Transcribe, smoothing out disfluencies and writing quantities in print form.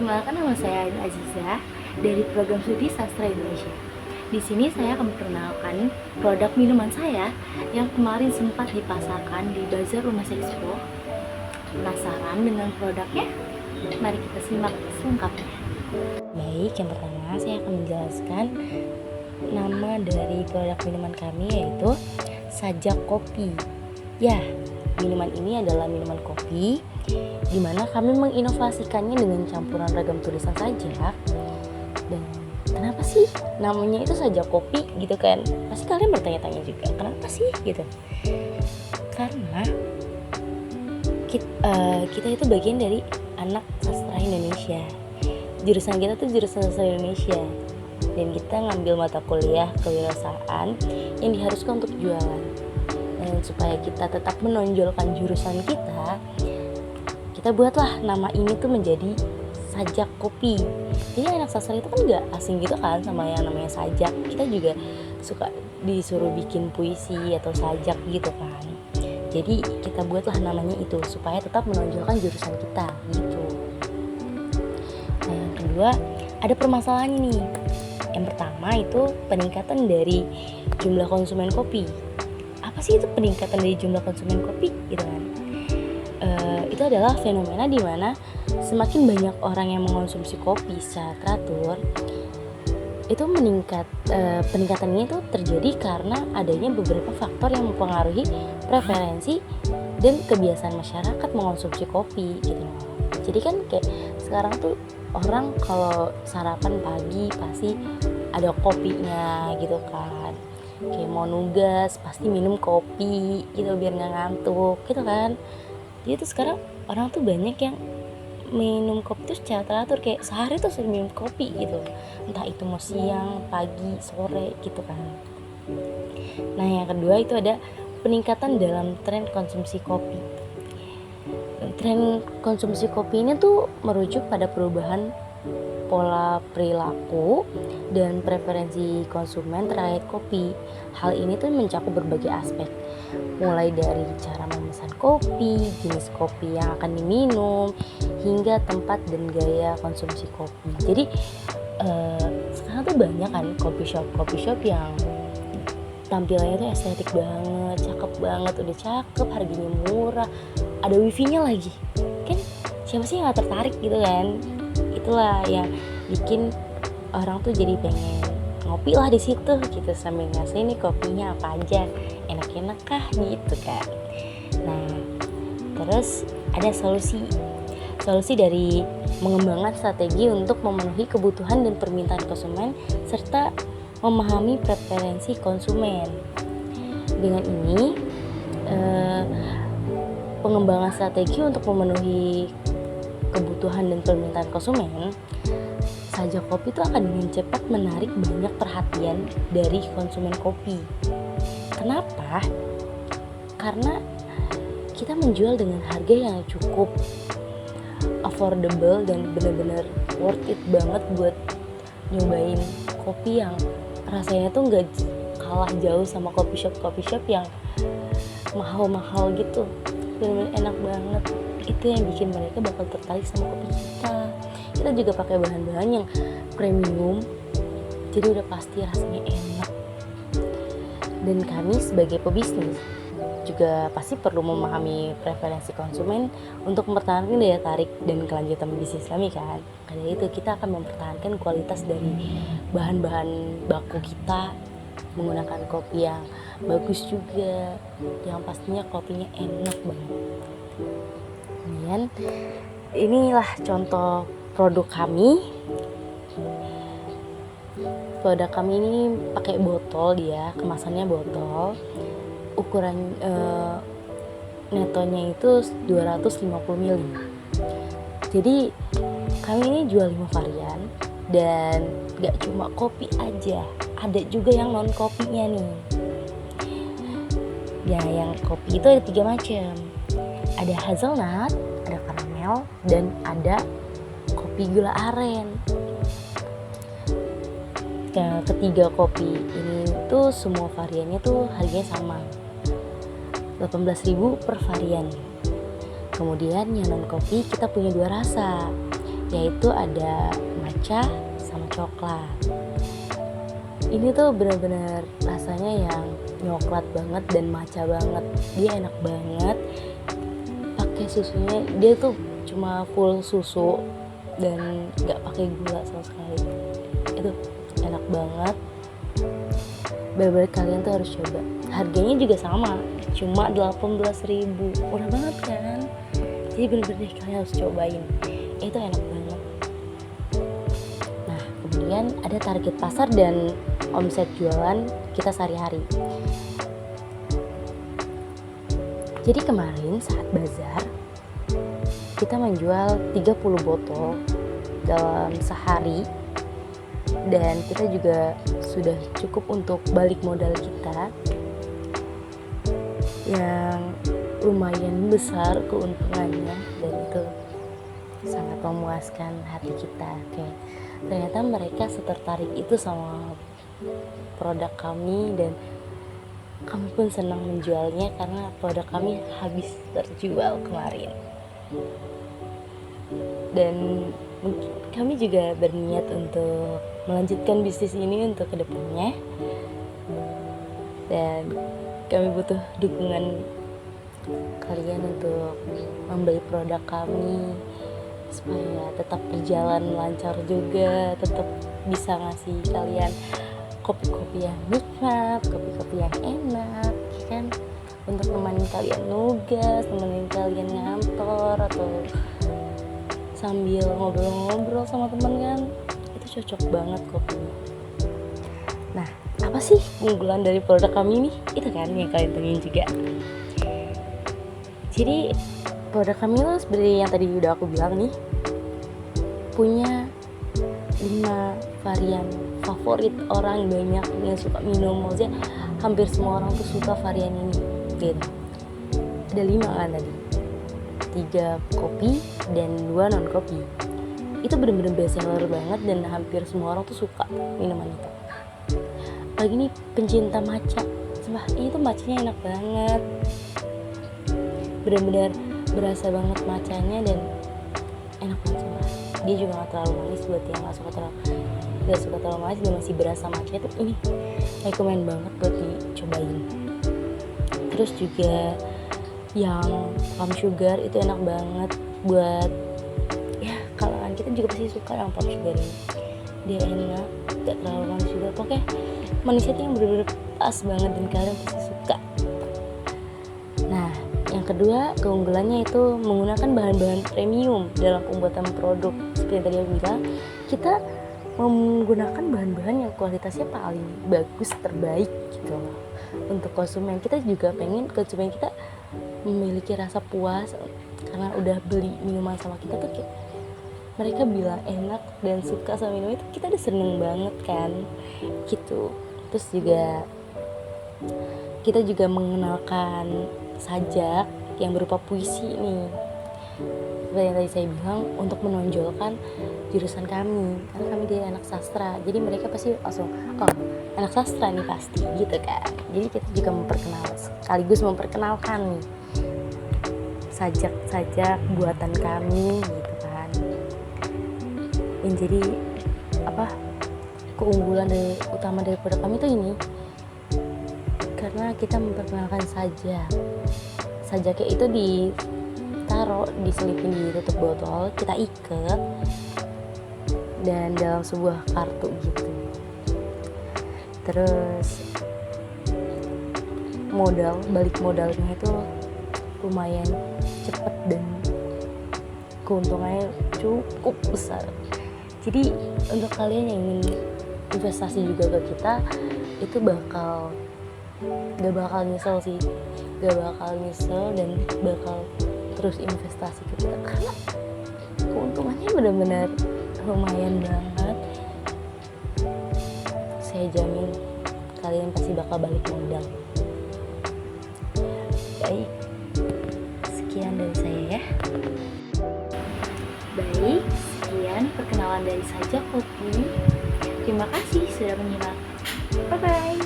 Perkenalkan, nama saya Ain Aziza dari program studi Sastra Indonesia. Di sini saya akan memperkenalkan produk minuman saya yang kemarin sempat dipasarkan di Bazar Rumah Expo. Penasaran dengan produknya? Mari kita simak selengkapnya. Baik, yang pertama saya akan menjelaskan nama dari produk minuman kami, yaitu Sajak Kopi. Ya, minuman ini adalah minuman kopi di mana kami menginovasikannya dengan campuran ragam tulisan sajak. Dan kenapa sih namanya itu Sajak Kopi gitu kan? Pasti kalian bertanya-tanya juga, kenapa sih gitu? Karena kita itu bagian dari anak sastra Indonesia. Jurusan kita tuh jurusan sastra Indonesia, dan kita ngambil mata kuliah kewirausahaan yang diharuskan untuk jualan. Dan supaya kita tetap menonjolkan jurusan kita buatlah nama ini tuh menjadi Sajak Kopi. Jadi anak sastra itu kan gak asing gitu kan sama yang namanya sajak. Kita juga suka disuruh bikin puisi atau sajak gitu kan. Jadi kita buatlah namanya itu supaya tetap menonjolkan jurusan kita gitu. Nah, yang kedua, ada permasalahan nih. Yang pertama itu peningkatan dari jumlah konsumen kopi. Apa sih itu peningkatan dari jumlah konsumen kopi gitu kan? Itu adalah fenomena di mana semakin banyak orang yang mengonsumsi kopi secara teratur, itu peningkatan ini tuh terjadi karena adanya beberapa faktor yang mempengaruhi preferensi dan kebiasaan masyarakat mengonsumsi kopi gitu. Jadi kan kayak sekarang tuh orang kalau sarapan pagi pasti ada kopinya gitu kan. Kayak mau nugas pasti minum kopi gitu biar gak ngantuk gitu kan. Jadi tuh sekarang orang tuh banyak yang minum kopi tuh secara teratur, kayak sehari tuh sering minum kopi gitu. Entah itu mau siang, pagi, sore gitu kan. Nah, yang kedua itu ada peningkatan dalam tren konsumsi kopi. Tren konsumsi kopi ini tuh merujuk pada perubahan pola perilaku dan preferensi konsumen terkait kopi. Hal ini tuh mencakup berbagai aspek, mulai dari cara memesan kopi, jenis kopi yang akan diminum, hingga tempat dan gaya konsumsi kopi. Jadi sekarang tuh banyak kan coffee shop yang tampilannya tuh estetik banget, cakep banget, udah cakep, harganya murah, ada wifi-nya lagi. Kan siapa sih yang gak tertarik gitu kan? Itulah yang bikin orang tuh jadi pengen ngopi lah di situ gitu, sambil ngasih nih kopinya apa aja, enak-enak kah gitu kan. Nah, terus ada solusi dari mengembangkan strategi untuk memenuhi kebutuhan dan permintaan konsumen serta memahami preferensi konsumen. Dengan ini pengembangan strategi untuk memenuhi kebutuhan dan permintaan konsumen, Sajak Kopi itu akan dengan cepat menarik banyak perhatian dari konsumen kopi. Kenapa? Karena kita menjual dengan harga yang cukup affordable dan benar-benar worth it banget buat nyobain kopi yang rasanya tuh nggak kalah jauh sama coffee shop yang mahal-mahal gitu. Benar-benar enak banget. Itu yang bikin mereka bakal tertarik sama kopi kita. Kita juga pakai bahan-bahan yang premium, jadi udah pasti rasanya enak. Dan kami sebagai pebisnis juga pasti perlu memahami preferensi konsumen untuk mempertahankan daya tarik dan kelanjutan bisnis kami kan. Karena itu kita akan mempertahankan kualitas dari bahan-bahan baku kita, menggunakan kopi yang bagus juga, yang pastinya kopinya enak banget. Kemudian inilah contoh produk kami. Produk kami ini pakai botol, dia kemasannya botol. Ukuran netonya itu 250 ml. Jadi kami ini jual 5 varian, dan gak cuma kopi aja, ada juga yang non kopinya nih. Ya, yang kopi itu ada 3 macam. Ada hazelnut, ada karamel, dan ada kopi gula aren. Nah, ketiga kopi ini tuh semua variannya tuh harganya sama, 18.000 per varian. Kemudian yang non kopi kita punya 2 rasa, yaitu ada matcha sama coklat. Ini tuh benar-benar rasanya yang coklat banget dan matcha banget. Dia enak banget. Pakai susunya dia tuh cuma full susu dan nggak pakai gula sama sekali. Itu enak banget. Bener-bener kalian tuh harus coba. Harganya juga sama, cuma 18.000. Murah banget kan? Jadi bener-bener deh, kalian harus cobain. Itu enak banget. Nah, kemudian ada target pasar dan omset jualan kita sehari-hari. Jadi kemarin saat bazar kita menjual 30 botol dalam sehari, dan kita juga sudah cukup untuk balik modal kita yang lumayan besar keuntungannya, dan itu sangat memuaskan hati kita. Kayak ternyata mereka setertarik itu sama produk kami, dan kami pun senang menjualnya karena produk kami habis terjual kemarin. Dan mungkin kami juga berniat untuk melanjutkan bisnis ini untuk kedepannya, dan kami butuh dukungan kalian untuk membeli produk kami supaya tetap berjalan lancar juga, tetap bisa ngasih kalian kopi-kopi yang nikmat, kopi-kopi yang enak, kan? Untuk nemenin kalian nugas, nemenin kalian ngantor, atau sambil ngobrol-ngobrol sama teman kan, itu cocok banget kopinya. Nah, apa sih keunggulan dari produk kami ini? Itu kan yang kalian tanyain juga. Jadi produk kami itu seperti yang tadi udah aku bilang nih, punya 5 varian favorit orang banyak yang suka minum. Maksudnya hampir semua orang tuh suka varian ini gitu. Ada 5 kan tadi, 3 kopi dan 2 non kopi. Itu bener-bener best seller banget dan hampir semua orang tuh suka minuman itu. Lagi nih pencinta matcha, sumpah ini tuh matchanya enak banget, bener-bener berasa banget matchanya dan enak banget sumpah. Dia juga gak terlalu manis, buat yang gak suka terlalu manis dan masih berasa matchanya tuh ini rekomen banget buat dicobain. Terus juga yang palm sugar itu enak banget buat ya kalangan kita juga pasti suka yang palm sugar ini. Dia enak, gak terlalu manis juga, pokoknya manisnya tuh yang bener-bener pas banget dan kalian pasti suka. Nah, yang kedua keunggulannya itu menggunakan bahan-bahan premium dalam pembuatan produk. Seperti yang tadi aku bilang, kita menggunakan bahan-bahan yang kualitasnya paling bagus, terbaik gitu loh. Untuk konsumen kita juga pengen konsumen kita memiliki rasa puas karena udah beli minuman sama kita tuh kayak mereka bilang enak dan suka sama minuman itu, kita udah seneng banget kan gitu. Terus juga kita juga mengenalkan sajak yang berupa puisi nih, seperti yang tadi saya bilang, untuk menonjolkan jurusan kami karena kami dia anak sastra, jadi mereka pasti langsung oh anak sastra nih pasti gitu kan. Jadi kita juga sekaligus memperkenalkan nih sajak-sajak buatan kami gitu kan. Yang jadi keunggulan utama dari produk kami tuh ini, karena kita memperkenalkan sajaknya itu diselipin di tutup botol, kita ikat dan dalam sebuah kartu gitu. Terus balik modalnya itu lumayan cepet dan keuntungannya cukup besar. Jadi untuk kalian yang ingin investasi juga ke kita, itu gak bakal nyesel sih, dan bakal terus investasi ke kita karena keuntungannya benar-benar lumayan banget. Saya jamin kalian pasti bakal balik modal. Baik, sekian dari saya ya. Baik, sekian perkenalan dari Sajak Kopi. Terima kasih sudah menyimak. Bye-bye.